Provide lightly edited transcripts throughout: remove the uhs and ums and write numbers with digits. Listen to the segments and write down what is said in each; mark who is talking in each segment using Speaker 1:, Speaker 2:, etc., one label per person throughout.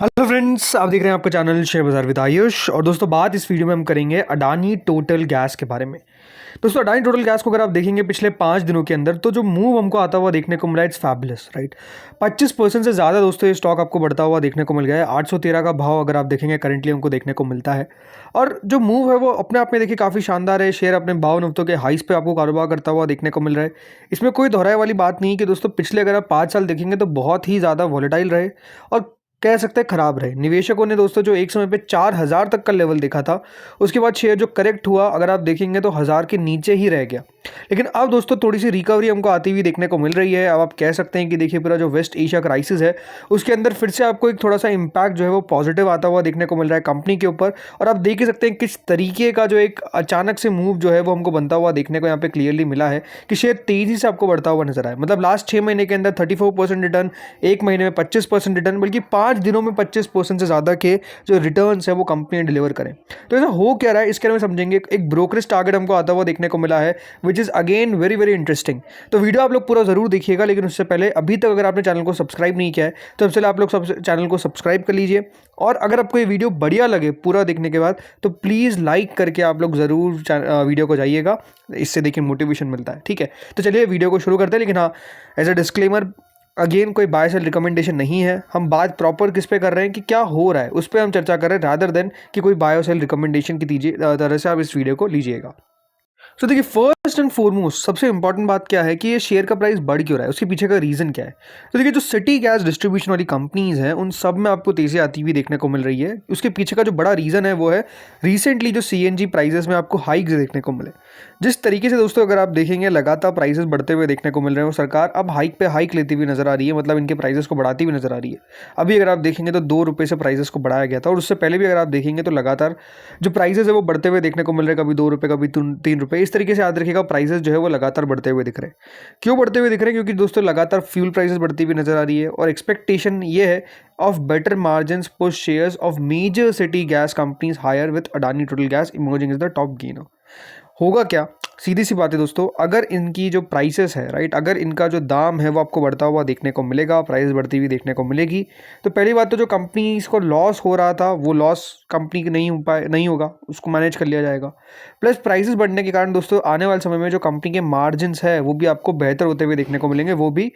Speaker 1: Hello friends, आप देख रहे हैं आपका चैनल शेयर बाजार विद आयुष। और दोस्तों, बात इस वीडियो में हम करेंगे अडानी टोटल गैस के बारे में। दोस्तों, अडानी टोटल गैस को अगर आप देखेंगे पिछले 5 दिनों के अंदर, तो जो मूव हमको आता हुआ देखने को मिला, इट्स फैबुलस, राइट। 25% से ज़्यादा दोस्तों ये स्टॉक आपको बढ़ता हुआ देखने को मिल गया है। 813 का भाव अगर आप देखेंगे करंटली हमको देखने को मिलता है। और जो मूव है वो अपने आप में देखिए काफ़ी शानदार है। शेयर अपने 52 हफ्तों के हाइस पे आपको कारोबार करता हुआ देखने को मिल रहा है। इसमें कोई दोहराए वाली बात नहीं कि दोस्तों पिछले अगर आप 5 साल देखेंगे तो बहुत ही ज़्यादा वॉलेटाइल रहे और कह सकते हैं खराब रहे। निवेशकों ने दोस्तों जो एक समय पे 4000 तक का लेवल देखा था, उसके बाद शेयर जो करेक्ट हुआ अगर आप देखेंगे तो 1000 के नीचे ही रह गया। लेकिन अब दोस्तों थोड़ी सी रिकवरी हमको आती हुई देखने को मिल रही है। अब आप कह सकते हैं कि देखिए पूरा जो वेस्ट एशिया क्राइसिस है उसके अंदर फिर से आपको एक थोड़ा सा इम्पैक्ट जो है वो पॉजिटिव आता हुआ देखने को मिल रहा है कंपनी के ऊपर। और आप देख ही सकते हैं किस तरीके का जो एक अचानक से मूव जो है वो हमको बनता हुआ देखने को यहाँ पे क्लियरली मिला है कि शेयर तेजी से आपको बढ़ता हुआ नजर आए। मतलब लास्ट 6 महीने के अंदर 34% रिटर्न, एक महीने में 25% रिटर्न, बल्कि 5 दिनों में 25% से ज़्यादा के जो रिटर्न्स है वो कंपनी ने डिलीवर करें। तो ऐसा हो क्या रहा है इसके बारे में समझेंगे। एक ब्रोकरेज टारगेट हमको आता हुआ देखने को मिला है, which is again very very interesting. तो वीडियो आप लोग पूरा ज़रूर देखिएगा, लेकिन उससे पहले अभी तक अगर आपने चैनल को सब्सक्राइब नहीं किया है तो सबसे पहले आप लोग चैनल को सब्सक्राइब कर लीजिए। और अगर आपको ये वीडियो बढ़िया लगे पूरा देखने के बाद तो प्लीज़ लाइक करके आप लोग ज़रूर वीडियो को जाइएगा। इससे देखिए मोटिवेशन मिलता है, ठीक है। तो चलिए वीडियो को शुरू करते हैं। लेकिन हाँ, एज अ डिस्क्लेमर, अगेन कोई बाय सेल रिकमेंडेशन नहीं है। हम बात प्रॉपर किस पे कर रहे हैं कि क्या हो रहा है उस पर हम चर्चा कर रहे हैं, रादर देन कि कोई बाय सेल रिकमेंडेशन की तरह से आप इस वीडियो को लीजिएगा। तो देखिए, फर्स्ट एंड फॉरमोस्ट सबसे इंपॉर्टेंट बात क्या है कि ये शेयर का प्राइस बढ़ क्यों रहा है, उसके पीछे का रीज़न क्या है। तो देखिए, जो सिटी गैस डिस्ट्रीब्यूशन वाली कंपनीज हैं उन सब में आपको तेज़ी आती हुई देखने को मिल रही है। उसके पीछे का जो बड़ा रीज़न है वो है रिसेंटली जो सीएनजी प्राइसेस में आपको हाइक्स देखने को मिले। जिस तरीके से दोस्तों अगर आप देखेंगे लगातार प्राइसेस बढ़ते हुए देखने को मिल रहे हैं, वो सरकार अब हाइक पे हाइक लेती हुई नजर आ रही है, मतलब इनके प्राइसेस को बढ़ाती हुई नजर आ रही है। अभी अगर आप देखेंगे तो 2 रुपये से प्राइसेस को बढ़ाया गया था, और उससे पहले भी अगर आप देखेंगे तो लगातार जो प्राइसेस है वो बढ़ते हुए देखने को मिल रहे हैं। कभी 2 रुपये, कभी 3 रुपये, इस तरीके से याद रखिएगा प्राइसेस जो है वो लगातार बढ़ते हुए दिख रहे हैं। क्यों बढ़ते हुए दिख रहे हैं? क्योंकि दोस्तों लगातार फ्यूल प्राइसेस बढ़ती हुई नजर आ रही है, और एक्सपेक्टेशन ये है of better margins push shares of major city gas companies higher with Adani total gas emerging is the top gainer. होगा क्या? सीधी सी बात है दोस्तों, अगर इनकी जो प्राइसेस है, राइट, अगर इनका जो दाम है वो आपको बढ़ता हुआ देखने को मिलेगा, प्राइस बढ़ती हुई देखने को मिलेगी, तो पहली बात तो जो कंपनी को लॉस हो रहा था वो लॉस कंपनी की नहीं होगा, उसको मैनेज कर लिया जाएगा। प्लस प्राइसेस बढ़ने के कारण दोस्तों आने वाले समय में जो कंपनी के मार्जिन्स है वो भी आपको बेहतर होते हुए देखने को मिलेंगे, वो भी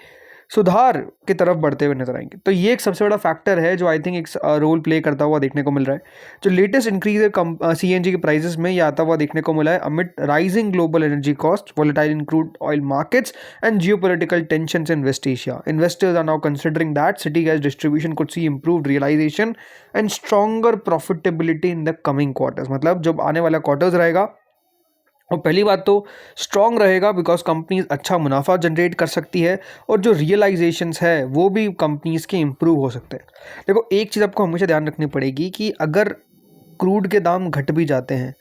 Speaker 1: सुधार की तरफ बढ़ते हुए नजर आएंगे। तो ये एक सबसे बड़ा फैक्टर है जो आई थिंक एक रोल प्ले करता हुआ देखने को मिल रहा है। जो लेटेस्ट इंक्रीज है सीएनजी के प्राइसेस में, ये आता हुआ देखने को मिला है amid rising global energy cost, volatile in crude oil markets and geopolitical tensions in west Asia. Investors are now considering that city gas distribution could see improved realisation and stronger profitability in the coming quarters. मतलब जब आने वाला quarters रहेगा, और पहली बात तो strong रहेगा बिकॉज कंपनीज अच्छा मुनाफा जनरेट कर सकती है, और जो रियलाइजेशंस है वो भी कंपनीज के इम्प्रूव हो सकते हैं। देखो, एक चीज़ आपको हमेशा ध्यान रखनी पड़ेगी कि अगर क्रूड के दाम घट भी जाते हैं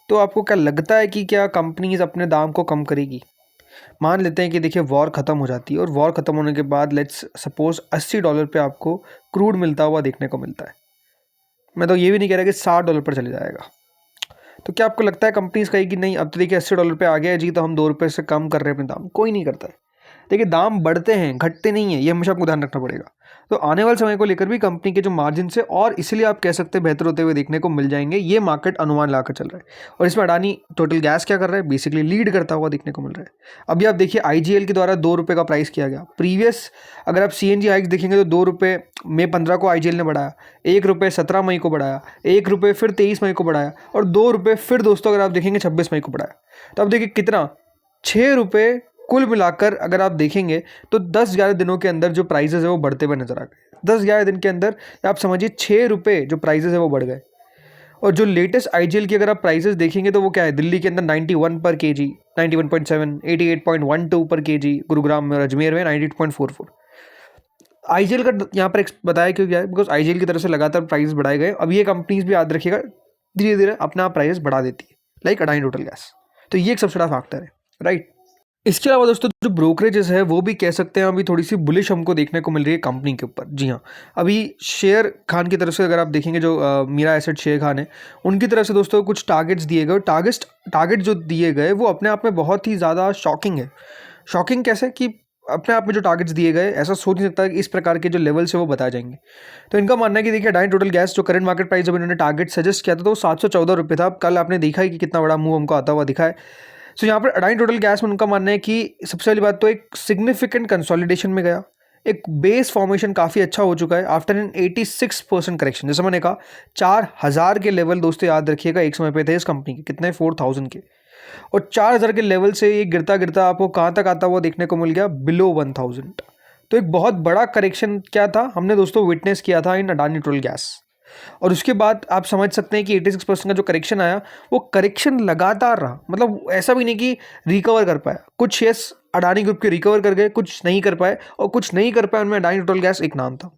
Speaker 1: तो आपको क्या लगता है कि क्या कंपनीज अपने दाम को कम करेगी? मान लेते हैं कि देखिए वॉर ख़त्म हो जाती है, और वॉर ख़त्म होने के बाद लेट्स सपोज $80 पे आपको क्रूड मिलता हुआ देखने को मिलता है। मैं तो ये भी नहीं कह रहा कि $60 पर चले जाएगा। तो क्या आपको लगता है कंपनीज कहेगी नहीं अब तो देखिए $80 पे आ गया है जी, तो हम 2 रुपये से कम कर रहे हैं अपने दाम? कोई नहीं करता है। देखिए, दाम बढ़ते हैं, घटते नहीं है, ये हमेशा आपको ध्यान रखना पड़ेगा। तो आने वाले समय को लेकर भी कंपनी के जो मार्जिन से और इसलिए आप कह सकते हैं बेहतर होते हुए देखने को मिल जाएंगे, ये मार्केट अनुमान लाकर चल रहा है। और इसमें अडानी टोटल गैस क्या कर रहा है? बेसिकली लीड करता हुआ देखने को मिल रहा है। अभी आप देखिए आईजीएल के द्वारा 2 रुपये का प्राइस किया गया। प्रीवियस अगर आप सीएनजी हाइक्स देखेंगे तो 2 रुपये मई 15 को आईजीएल ने बढ़ाया, 1 रुपये 17 मई को बढ़ाया, 1 रुपये फिर 23 मई को बढ़ाया, और 2 रुपये फिर दोस्तों अगर आप देखेंगे 26 मई को बढ़ाया। तो अब देखिए कितना, 6 रुपये कुल मिलाकर अगर आप देखेंगे तो 10-11 दिनों के अंदर जो प्राइसेस है वो बढ़ते हुए नजर आ गए। 10-11 दिन के अंदर आप समझिए 6 रुपये जो प्राइसेस है वो बढ़ गए। और जो लेटेस्ट आईजीएल की अगर आप प्राइसेस देखेंगे तो वो क्या है, दिल्ली के अंदर 91 पर केजी, 91.7, 88.12 पर केजी, गुरुग्राम में और अजमेर में 98.44। आईजीएल का यहाँ पर बताया क्यों गया है? बिकॉज आईजीएल की तरफ से लगातार प्राइस बढ़ाए गए। अब ये कंपनीज भी याद रखिएगा धीरे धीरे अपना प्राइस बढ़ा देती है, लाइक अडानी टोटल गैस। तो ये एक सबसे बड़ा फैक्टर है, राइट। इसके अलावा दोस्तों जो ब्रोकरेजेस है वो भी कह सकते हैं अभी थोड़ी सी बुलिश हमको देखने को मिल रही है कंपनी के ऊपर। जी हाँ, अभी शेयर खान की तरफ से अगर आप देखेंगे, जो मीरा एसेट शेयर खान है, उनकी तरफ से दोस्तों कुछ टारगेट्स दिए गए। टारगेट जो दिए गए वो अपने आप में बहुत ही ज़्यादा शॉकिंग है। शॉकिंग कैसे कि अपने आप में जो टारगेट्स दिए गए, ऐसा सोच नहीं सकता कि इस प्रकार के जो लेवल्स है वो बताए जाएंगे। तो इनका मानना है कि देखिए अडानी टोटल गैस जो करंट मार्केट प्राइस जब इन्होंने टारगेट सजेस्ट किया था तो वो 714 रुपये था। अब कल आपने देखा है कि कितना बड़ा मूव हमको आता हुआ दिखा है। सो यहाँ पर अडानी टोटल गैस में उनका मानना है कि सबसे पहली बात तो एक सिग्निफिकेंट कंसोलिडेशन में गया, एक बेस फॉर्मेशन काफ़ी अच्छा हो चुका है आफ्टर एन 86% करेक्शन। जैसे मैंने कहा 4000 के लेवल दोस्तों याद रखिएगा एक समय पे थे इस कंपनी के, कितने 4000 के, और 4000 के लेवल से ये गिरता गिरता आपको कहाँ तक आता हुआ देखने को मिल गया, बिलो 1000। तो एक बहुत बड़ा करेक्शन क्या था हमने दोस्तों विटनेस किया था इन अडानी टोटल गैस। और उसके बाद आप समझ सकते हैं कि 86% का जो करेक्शन आया वो करेक्शन लगातार रहा, मतलब ऐसा भी नहीं कि रिकवर कर पाया। कुछ शेयर्स अडानी ग्रुप के रिकवर कर गए, कुछ नहीं कर पाए, और कुछ नहीं कर पाए उनमें अडानी टोटल गैस एक नाम था।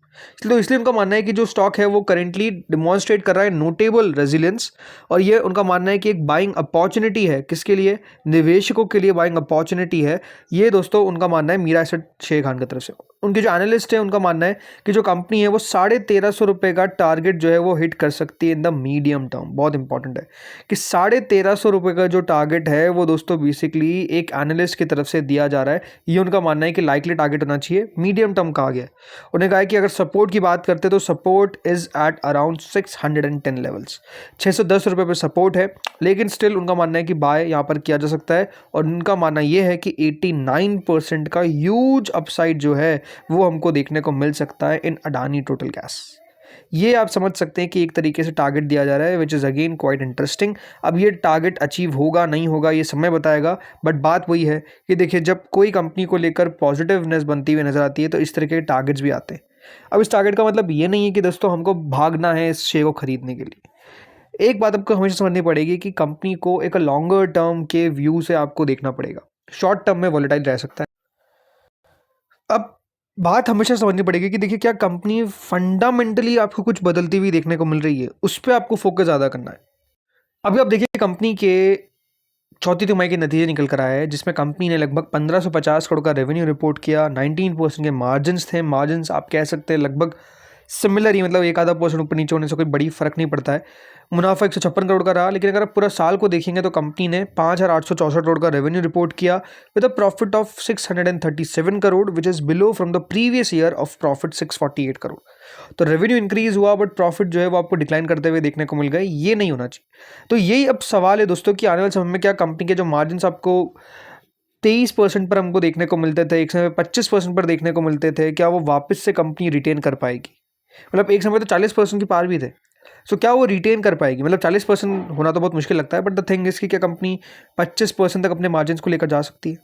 Speaker 1: इसलिए उनका मानना है कि जो स्टॉक है वो करेंटली डिमॉन्स्ट्रेट कर रहा है नोटेबल रेजिलियंस, और ये उनका मानना है कि एक बाइंग अपॉर्चुनिटी है, किसके लिए, निवेशकों के लिए बाइंग अपॉर्चुनिटी है। ये दोस्तों उनका मानना है मीरा एसेट शेयर खान की तरफ से। उनके जो एनालिस्ट है उनका मानना है कि जो कंपनी है वो 1350 रुपये का टारगेट जो है वो हिट कर सकती है इन द मीडियम टर्म। बहुत इंपॉर्टेंट है कि 1350 रुपये का जो टारगेट है वो दोस्तों बेसिकली एक एनालिस्ट की तरफ से दिया जा रहा है। ये उनका मानना है कि लाइकली टारगेट होना चाहिए, मीडियम टर्म कहा गया है। उन्हें कहा है कि अगर सपोर्ट की बात करते तो support is at around 610 levels, 610 रुपये पे सपोर्ट है, लेकिन स्टिल उनका मानना है कि बाय यहाँ पर किया जा सकता है। और उनका मानना ये है कि 89% का ह्यूज अपसाइड जो है वो हमको देखने को मिल सकता है इन अडानी टोटल गैस। ये आप समझ सकते हैं कि एक तरीके से टारगेट दिया जा रहा है which is again quite interesting. अब ये टारगेट अचीव होगा नहीं होगा ये समय बताएगा, बट बात वही है कि देखिए जब कोई कंपनी को लेकर पॉजिटिवनेस बनती हुई नजर आती है तो इस तरह के टारगेट्स भी आते हैं। अब इस टारगेट का मतलब ये नहीं है कि दोस्तों हमको भागना है इस शेयर को खरीदने के लिए। एक बात आपको हमेशा समझनी पड़ेगी कि कंपनी को एक लॉन्गर टर्म के व्यू से आपको देखना पड़ेगा, शॉर्ट टर्म में वोलेटाइल रह सकता है। अब बात हमेशा समझनी पड़ेगी कि देखिए क्या कंपनी फंडामेंटली आपको कुछ बदलती हुई देखने को मिल रही है, उस पर आपको फोकस ज़्यादा करना है। अभी आप देखिए कंपनी के चौथी तिमाही के नतीजे निकल कर आए हैं जिसमें कंपनी ने लगभग 1550 करोड़ का रेवेन्यू रिपोर्ट किया, 19% के मार्जिन्स थे। मार्जिन्स आप कह सकते हैं लगभग सिमिलर ही, मतलब एक आधा परसेंट ऊपर नीचे होने से कोई बड़ी फर्क नहीं पड़ता है। मुनाफा 156 करोड़ का रहा, लेकिन अगर आप पूरा साल को देखेंगे तो कंपनी ने 5864 करोड़ का रेवेन्यू रिपोर्ट किया with a profit of 637 crore which is below from the previous year of profit 648 crore. तो रेवेन्यू इंक्रीज हुआ बट प्रॉफिट जो है वो आपको डिक्लाइन करते हुए देखने को मिल गए, ये नहीं होना चाहिए। तो यही अब सवाल है दोस्तों कि आने वाले समय में क्या कंपनी के जो मार्जिन आपको 23% पर हमको देखने को मिलते थे, एक समय 25% पर देखने को मिलते थे, क्या वो वापस से कंपनी रिटेन कर पाएगी? मतलब एक समय तो 40% की पार भी थे। सो क्या वो रिटेन कर पाएगी? मतलब 40% होना तो बहुत मुश्किल लगता है, बट द थिंग इज कि क्या कंपनी 25% तक अपने मार्जिन को लेकर जा सकती है?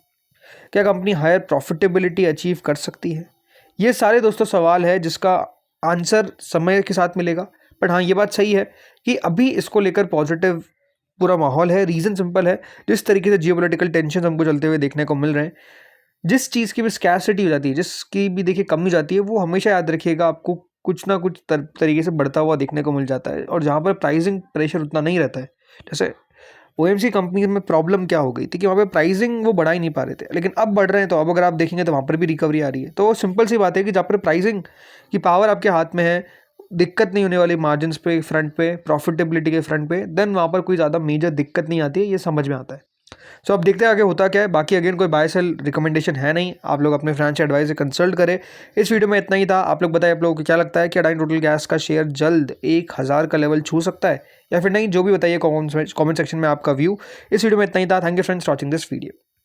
Speaker 1: क्या कंपनी हायर प्रॉफिटेबिलिटी अचीव कर सकती है? ये सारे दोस्तों सवाल है जिसका आंसर समय के साथ मिलेगा। बट हाँ, ये बात सही है कि अभी इसको लेकर पॉजिटिव पूरा माहौल है। रीज़न सिंपल है, जिस तरीके से जियोपॉलिटिकल टेंशन हमको चलते हुए देखने को मिल रहे हैं, जिस चीज़ की भी स्कैर्सिटी हो जाती है, जिसकी भी देखिए कमी जाती है, वो हमेशा याद रखिएगा आपको कुछ ना कुछ तरीके से बढ़ता हुआ देखने को मिल जाता है। और जहाँ पर प्राइसिंग प्रेशर उतना नहीं रहता है, जैसे ओएमसी कंपनी में प्रॉब्लम क्या हो गई थी कि वहाँ पे प्राइसिंग वो बढ़ा ही नहीं पा रहे थे, लेकिन अब बढ़ रहे हैं। तो अब अगर आप देखेंगे तो वहाँ पर भी रिकवरी आ रही है। तो सिंपल सी बात है कि जहाँ पर प्राइसिंग की पावर आपके हाथ में है, दिक्कत नहीं होने वाली मार्जिन्स पे, फ्रंट पे, प्रॉफिटेबिलिटी के फ्रंट पे, देन वहाँ पर कोई ज़्यादा मेजर दिक्कत नहीं आती है, ये समझ में आता है। सो अब देखते हैं आगे होता क्या है। बाकी अगेन कोई बाय सेल रिकमेंडेशन है नहीं, आप लोग अपने फाइनेंशियल एडवाइजर कंसल्ट करें। इस वीडियो में इतना ही था। आप लोग बताएं आप लोगों को क्या लगता है कि अडानी टोटल गैस का शेयर जल्द 1000 का लेवल छू सकता है या फिर नहीं, जो भी बताइए कमेंट सेक्शन में आपका व्यू। इस वीडियो में इतना ही था। Thank you friends watching this video.